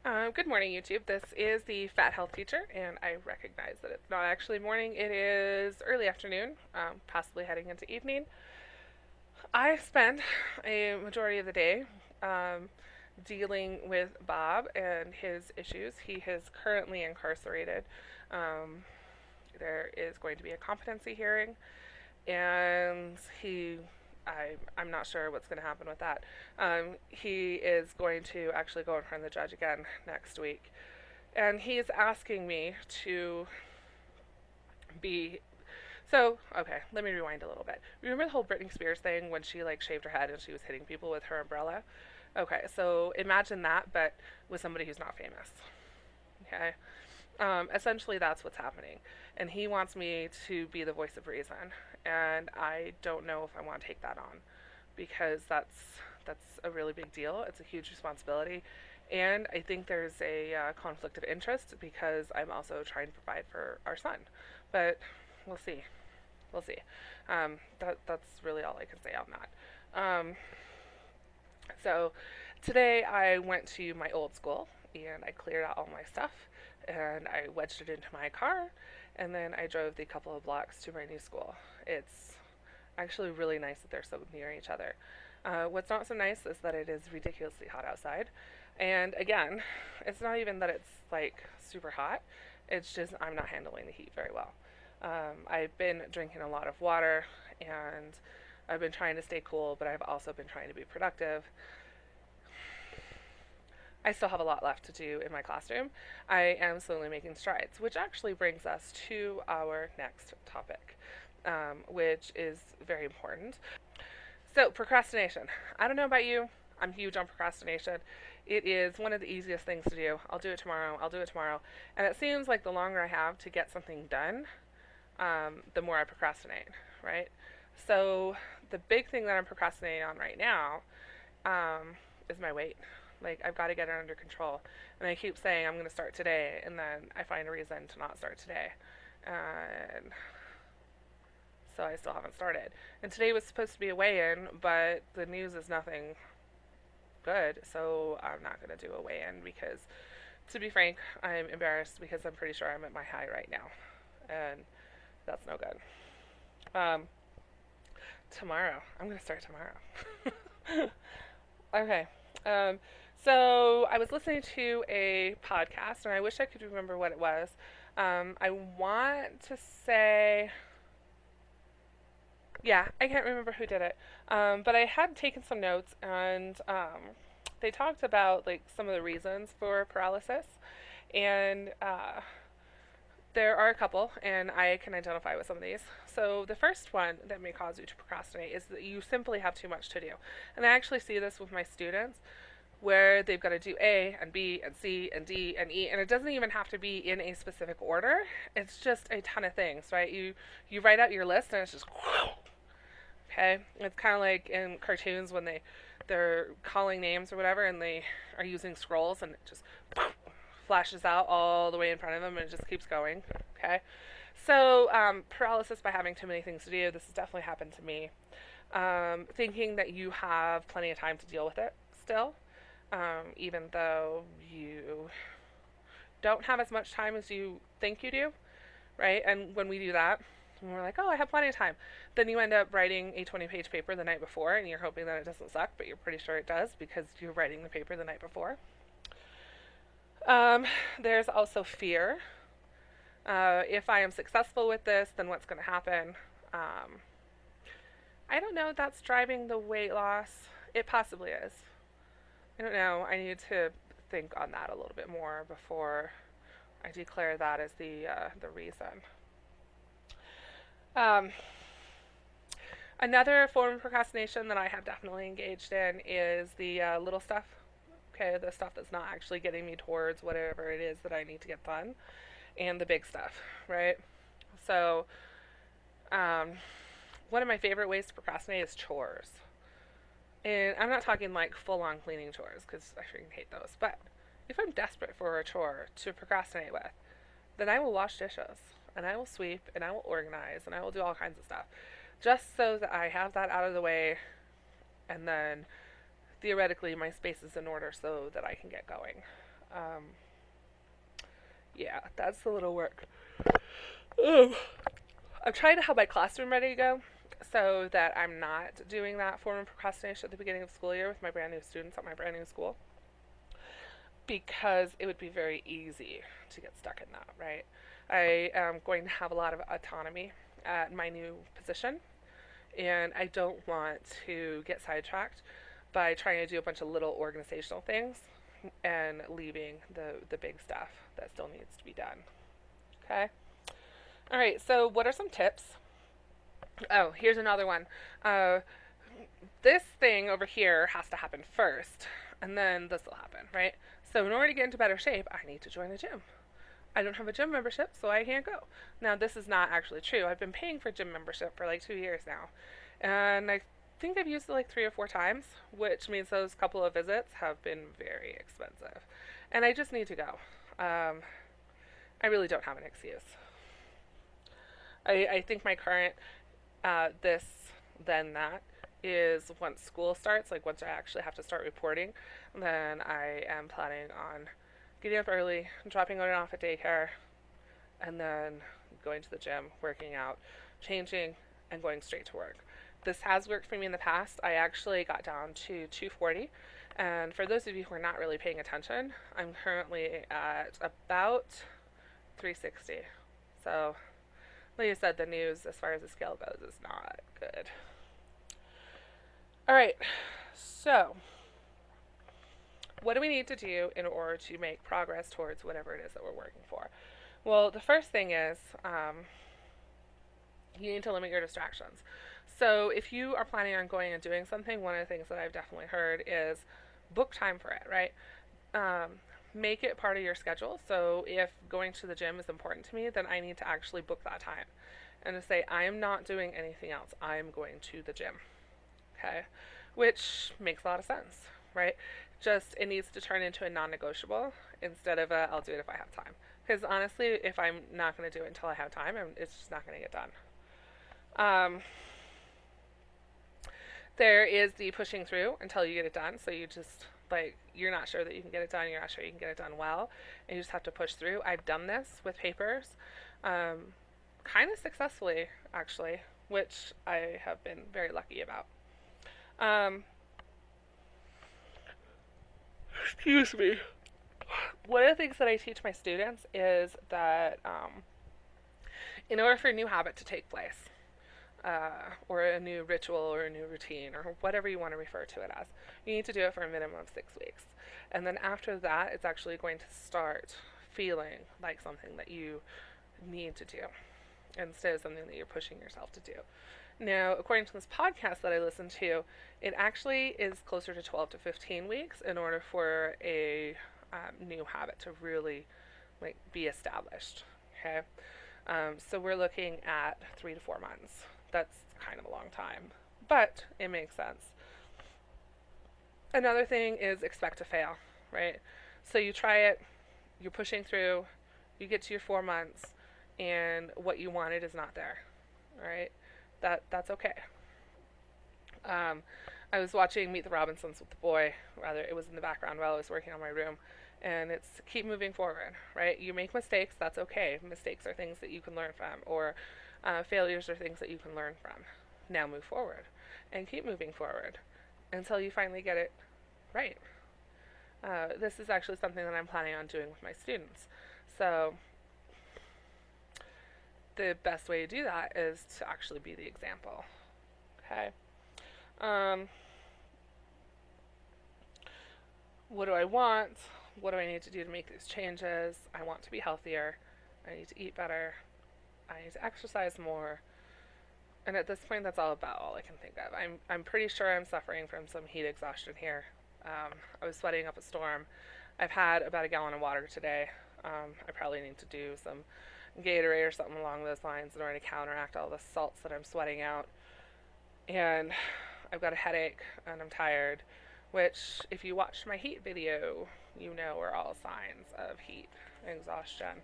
Good morning, YouTube. This is the Fat Health Teacher, and I recognize that it's not actually morning. It is early afternoon, possibly heading into evening. I spend a majority of the day um, dealing with Bob and his issues. He is currently incarcerated. Um, there is going to be a competency hearing, and I'm not sure what's going to happen with that. He is going to actually go in front of the judge again next week. And he's asking me to be. So, okay, let me rewind a little bit. Remember the whole Britney Spears thing when she like shaved her head and she was hitting people with her umbrella? Okay, so imagine that, but with somebody who's not famous. Okay? Essentially, that's what's happening. And he wants me to be the voice of reason. And I don't know if I want to take that on because that's a really big deal. It's a huge responsibility. And I think there's a conflict of interest because I'm also trying to provide for our son. But we'll see. We'll see. That's really all I can say on that. So today I went to my old school and I cleared out all my stuff and I wedged it into my car and then I drove the couple of blocks to my new school. It's actually really nice that they're so near each other. What's not so nice is that it is ridiculously hot outside. And again, it's not even that it's like super hot, it's just I'm not handling the heat very well. I've been drinking a lot of water and I've been trying to stay cool, but I've also been trying to be productive. I still have a lot left to do in my classroom. I am slowly making strides, which actually brings us to our next topic, which is very important. So, procrastination. I don't know about you. I'm huge on procrastination. It is one of the easiest things to do. I'll do it tomorrow. I'll do it tomorrow. And it seems like the longer I have to get something done, the more I procrastinate, right? So, the big thing that I'm procrastinating on right now is my weight. Like, I've got to get it under control. And I keep saying I'm going to start today, and then I find a reason to not start today. And so I still haven't started. And today was supposed to be a weigh-in, but the news is nothing good, so I'm not going to do a weigh-in because, to be frank, I'm embarrassed because I'm pretty sure I'm at my high right now. And that's no good. Um, Tomorrow. I'm going to start tomorrow. Okay. Um, so I was listening to a podcast, and I wish I could remember what it was. I want to say, yeah, I can't remember who did it, but I had taken some notes, and they talked about like some of the reasons for paralysis, and there are a couple, and I can identify with some of these. So the first one that may cause you to procrastinate is that you simply have too much to do, and I actually see this with my students where they've got to do A and B and C and D and E, and it doesn't even have to be in a specific order. It's just a ton of things, right? You write out your list and it's just okay. It's kind of like in cartoons when they're calling names or whatever, and they are using scrolls, and it just flashes out all the way in front of them, and it just keeps going. Okay, so paralysis by having too many things to do. This has definitely happened to me. Thinking that you have plenty of time to deal with it still. Even though you don't have as much time as you think you do, right? And when we do that, and we're like, oh, I have plenty of time. Then you end up writing a 20-page paper the night before, and you're hoping that it doesn't suck, but you're pretty sure it does because you're writing the paper the night before. There's also fear. If I am successful with this, then what's going to happen? I don't know if that's driving the weight loss. It possibly is. I don't know. I need to think on that a little bit more before I declare that as the reason. Another form of procrastination that I have definitely engaged in is the little stuff. Okay, the stuff that's not actually getting me towards whatever it is that I need to get done, and the big stuff, right? So, one of my favorite ways to procrastinate is chores. And I'm not talking like full-on cleaning chores because I freaking hate those. But if I'm desperate for a chore to procrastinate with, then I will wash dishes and I will sweep and I will organize and I will do all kinds of stuff just so that I have that out of the way, and then theoretically my space is in order so that I can get going. Um, yeah, that's a little work. Um, I'm trying to have my classroom ready to go so that I'm not doing that form of procrastination at the beginning of the school year with my brand new students at my brand new school, because it would be very easy to get stuck in that, right? I am going to have a lot of autonomy at my new position, and I don't want to get sidetracked by trying to do a bunch of little organizational things and leaving the big stuff that still needs to be done. Okay? All right, so what are some tips? Oh, here's another one. Uh, this thing over here has to happen first, and then this will happen, right? So, in order to get into better shape, I need to join a gym. I don't have a gym membership, so I can't go. Now, this is not actually true. I've been paying for gym membership for like 2 years now, and I think I've used it like 3 or 4 times, which means those couple of visits have been very expensive, and I just need to go. Um, I really don't have an excuse. I think my current this, then that is once school starts, like once I actually have to start reporting, then I am planning on getting up early, dropping Odin off at daycare, and then going to the gym, working out, changing, and going straight to work. This has worked for me in the past. I actually got down to 240. And for those of you who are not really paying attention, I'm currently at about 360. So, like I said, the news as far as the scale goes is not good. All right, so what do we need to do in order to make progress towards whatever it is that we're working for? Well, the first thing is you need to limit your distractions. So if you are planning on going and doing something, one of the things that I've definitely heard is book time for it, right? Make it part of your schedule. So if going to the gym is important to me, then I need to actually book that time and to say, I am not doing anything else. I am going to the gym. Okay? Which makes a lot of sense, right? Just it needs to turn into a non negotiable instead of a I'll do it if I have time. Because honestly, if I'm not going to do it until I have time, it's just not going to get done. Um, there is the pushing through until you get it done. So you just, like, you're not sure that you can get it done. You're not sure you can get it done well. And you just have to push through. I've done this with papers kind of successfully, actually, which I have been very lucky about. Um, Excuse me. One of the things that I teach my students is that in order for a new habit to take place, or a new ritual or a new routine or whatever you want to refer to it as, you need to do it for a minimum of 6 weeks. And then after that, it's actually going to start feeling like something that you need to do instead of something that you're pushing yourself to do. Now, according to this podcast that I listened to, it actually is closer to 12 to 15 weeks in order for a new habit to really be established. Okay, so we're looking at 3 to 4 months. That's kind of a long time, but it makes sense. Another thing is expect to fail, right? So you try it, you're pushing through, you get to your 4 months, and what you wanted is not there, right? That's okay. I was watching Meet the Robinsons with the boy, rather it was in the background while I was working on my room, and it's keep moving forward, right? You make mistakes, that's okay. Mistakes are things that you can learn from, or failures are things that you can learn from. Now move forward, and keep moving forward until you finally get it right. This is actually something that I'm planning on doing with my students. So the best way to do that is to actually be the example. Okay. What do I want? What do I need to do to make these changes? I want to be healthier. I need to eat better. I need to exercise more. And at this point, that's all I can think of. I'm pretty sure I'm suffering from some heat exhaustion here. I was sweating up a storm. I've had about a gallon of water today. I probably need to do some Gatorade or something along those lines in order to counteract all the salts that I'm sweating out. And I've got a headache and I'm tired, which, if you watched my heat video, you know are all signs of heat exhaustion.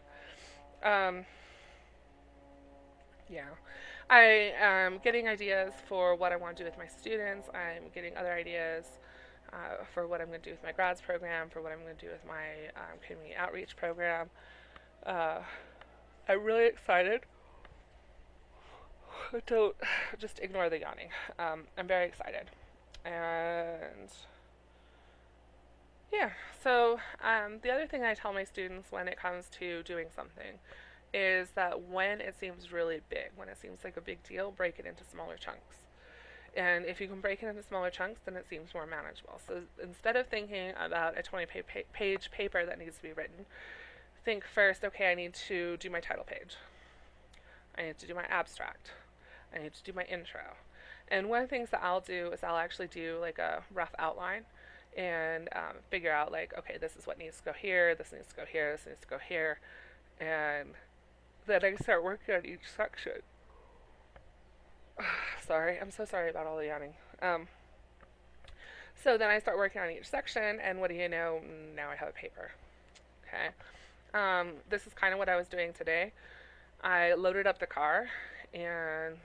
Yeah. I am getting ideas for what I want to do with my students. I'm getting other ideas for what I'm going to do with my grads program, for what I'm going to do with my community outreach program. Uh, I'm really excited. Don't just ignore the yawning. I'm very excited. And yeah, so the other thing I tell my students when it comes to doing something is that when it seems really big, when it seems like a big deal, break it into smaller chunks. And if you can break it into smaller chunks, then it seems more manageable. So instead of thinking about a 20-page paper that needs to be written, think first, okay, I need to do my title page. I need to do my abstract. I need to do my intro. And one of the things that I'll do is I'll actually do like a rough outline and figure out like, okay, this is what needs to go here, this needs to go here, this needs to go here. And then I start working on each section. Sorry, I'm so sorry about all the yawning. So then I start working on each section, and what do you know? Now I have a paper. Okay. This is kind of what I was doing today. I loaded up the car, and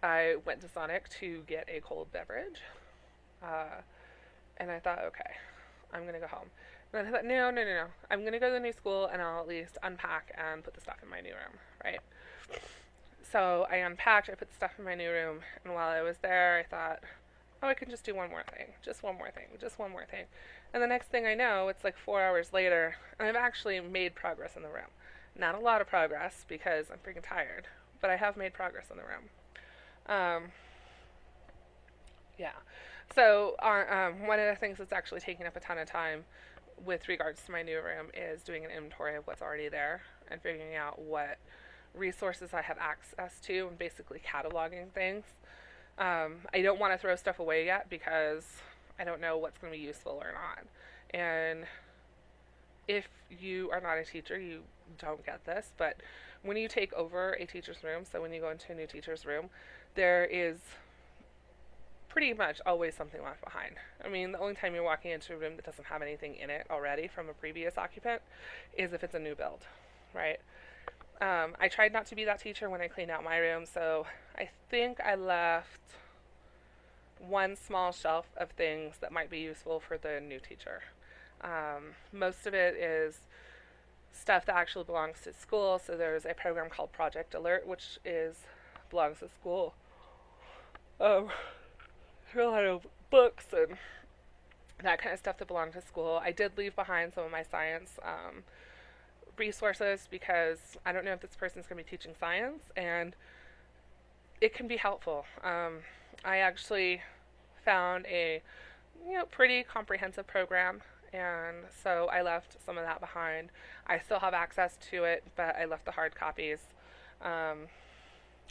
I went to Sonic to get a cold beverage. And I thought, okay, I'm going to go home. And then I thought, no. I'm going to go to the new school, and I'll at least unpack and put the stuff in my new room, right? So I unpacked, I put the stuff in my new room, and while I was there, I thought, oh, I can just do one more thing, just one more thing, just one more thing. And the next thing I know, it's like 4 hours later, and I've actually made progress in the room. Not a lot of progress, because I'm freaking tired, but I have made progress in the room. Yeah. So one of the things that's actually taking up a ton of time with regards to my new room is doing an inventory of what's already there and figuring out what resources I have access to and basically cataloging things. I don't want to throw stuff away yet because I don't know what's going to be useful or not. And if you are not a teacher, you don't get this, but when you take over a teacher's room, so when you go into a new teacher's room, there is pretty much always something left behind. I mean, the only time you're walking into a room that doesn't have anything in it already from a previous occupant is if it's a new build, right? I tried not to be that teacher when I cleaned out my room, so I think I left one small shelf of things that might be useful for the new teacher. Most of it is stuff that actually belongs to school, so there's a program called Project Alert, which belongs to school. There are a lot of books and that kind of stuff that belong to school. I did leave behind some of my science resources because I don't know if this person's going to be teaching science, and it can be helpful. I actually found a pretty comprehensive program, and so I left some of that behind. I still have access to it, but I left the hard copies. I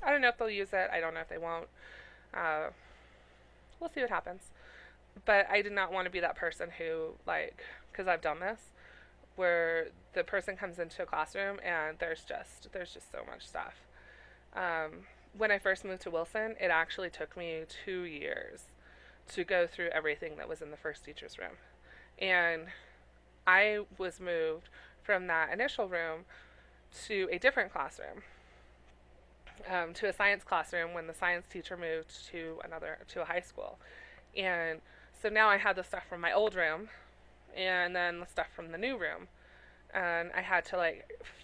don't know if they'll use it. I don't know if they won't. We'll see what happens. But I did not want to be that person who, because I've done this, where the person comes into a classroom and there's just so much stuff. When I first moved to Wilson, it actually took me 2 years to go through everything that was in the first teacher's room. And I was moved from that initial room to a different classroom, to a science classroom when the science teacher moved to a high school. And so now I had the stuff from my old room and then the stuff from the new room. And I had to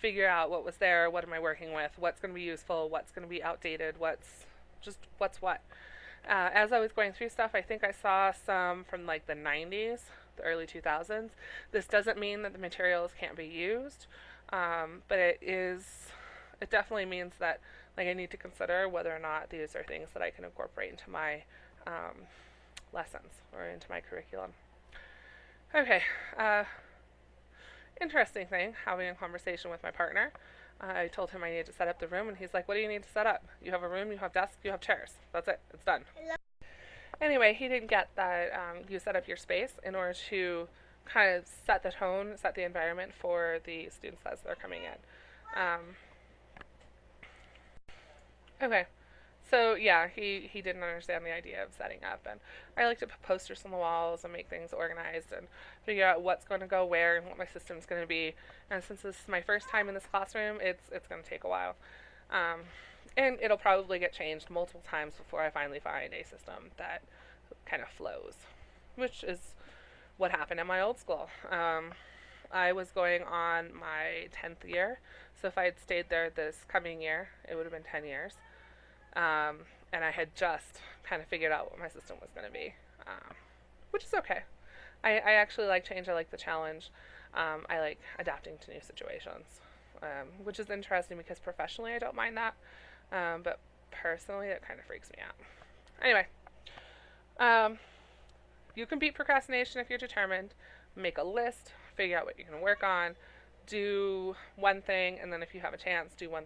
figure out what was there, what am I working with, what's going to be useful, what's going to be outdated, what's what. As I was going through stuff, I think I saw some from the 90s, the early 2000s. This doesn't mean that the materials can't be used, but it definitely means that I need to consider whether or not these are things that I can incorporate into my lessons or into my curriculum. Okay, interesting thing, having a conversation with my partner. I told him I needed to set up the room, and he's like, what do you need to set up? You have a room, you have desks, you have chairs. That's it. It's done. Anyway, he didn't get that you set up your space in order to kind of set the tone, set the environment for the students as they're coming in. Okay. So yeah, he didn't understand the idea of setting up, and I like to put posters on the walls and make things organized and figure out what's going to go where and what my system's going to be. And since this is my first time in this classroom, it's going to take a while, and it'll probably get changed multiple times before I finally find a system that kind of flows. which is what happened in my old school. I was going on my 10th year, so if I had stayed there this coming year, it would have been 10 years. Um, and I had just kind of figured out what my system was going to be, which is okay. I actually like change. I like the challenge. I like adapting to new situations, which is interesting because professionally I don't mind that, but personally it kind of freaks me out. Anyway, um, you can beat procrastination if you're determined. Make a list, figure out what you're going to work on, do one thing, and then if you have a chance, do one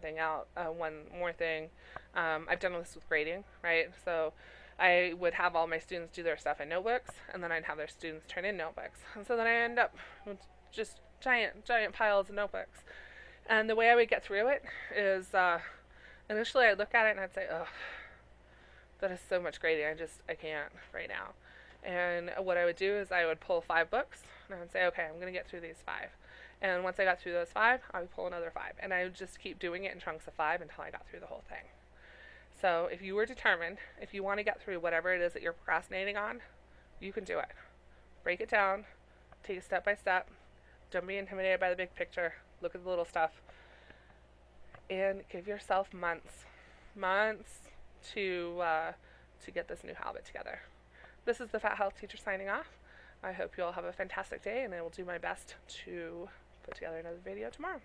more thing. I've done this with grading, right? So I would have all my students do their stuff in notebooks, and then I'd have their students turn in notebooks. And so then I end up with just giant piles of notebooks. And the way I would get through it is initially I'd look at it and I'd say, oh, that is so much grading. I can't right now. And what I would do is I would pull 5 books, and I would say, okay, I'm going to get through these 5. And once I got through those 5, I would pull another 5. And I would just keep doing it in chunks of 5 until I got through the whole thing. So if you were determined, if you want to get through whatever it is that you're procrastinating on, you can do it. Break it down, take it step by step. Don't be intimidated by the big picture. Look at the little stuff. And give yourself months to get this new habit together. This is the Fat Health Teacher signing off. I hope you all have a fantastic day, and I will do my best to put together another video tomorrow.